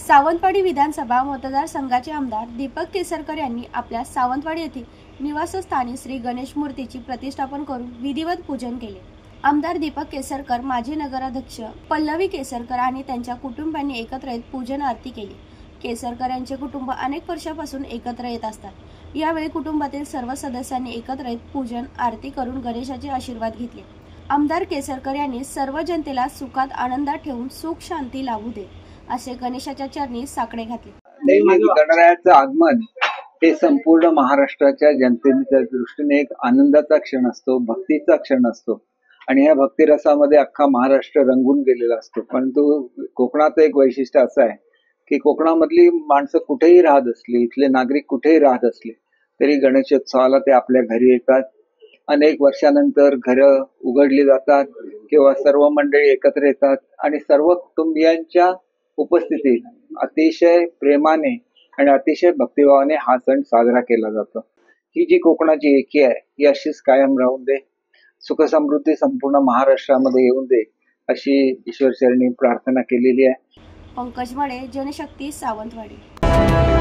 सावंतवाडी विधानसभा मतदारसंघाचे आमदार दीपक केसरकर यांनी आपल्या सावंतवाडी येथील निवासस्थानी श्री गणेश मूर्तीची प्रतिष्ठापन करून विधिवत पूजन केले। आमदार दीपक केसरकर, माजी नगराध्यक्ष पल्लवी केसरकर आणि त्यांच्या कुटुंबांनी एकत्र येत पूजन आरती केली। केसरकर यांचे कुटुंब अनेक वर्षापासून एकत्र येत असतात। यावेळी कुटुंबातील सर्व सदस्यांनी एकत्र येत पूजन आरती करून गणेशाचे आशीर्वाद घेतले। आमदार केसरकर यांनी सर्व जनतेला सुखात आनंदात ठेवून सुख शांती लाभू दे असे गणेशाच्या चरणी साकडे घातले। गणरायाचं आगमन हे संपूर्ण महाराष्ट्राच्या जनतेच्या दृष्टीने एक आनंदाचा क्षण असतो, भक्तीचा क्षण असतो आणि या भक्तिरसामध्ये अख्खा महाराष्ट्र रंगून गेलेला असतो। परंतु कोकणाचं एक वैशिष्ट्य असं आहे की कोकणामधली माणसं कुठेही राहत असली, इथले नागरिक कुठेही राहत असले तरी गणेशोत्सवाला ते आपल्या घरी येतात। अनेक वर्षानंतर घरं उघडली जातात किंवा सर्व मंडळी एकत्र येतात आणि सर्व कुटुंबियांच्या उपस्थितीत अतिशय प्रेमाने आणि अतिशय भक्तिभावाने हा सण साजरा केला जातो। ही जी कोकणाची एकी आहे ही अशीच कायम राहून दे, सुख समृद्धी संपूर्ण महाराष्ट्रामध्ये येऊन दे अशी ईश्वरचरणी प्रार्थना केलेली आहे। पंकज मळे, जनशक्ती, सावंतवाडी।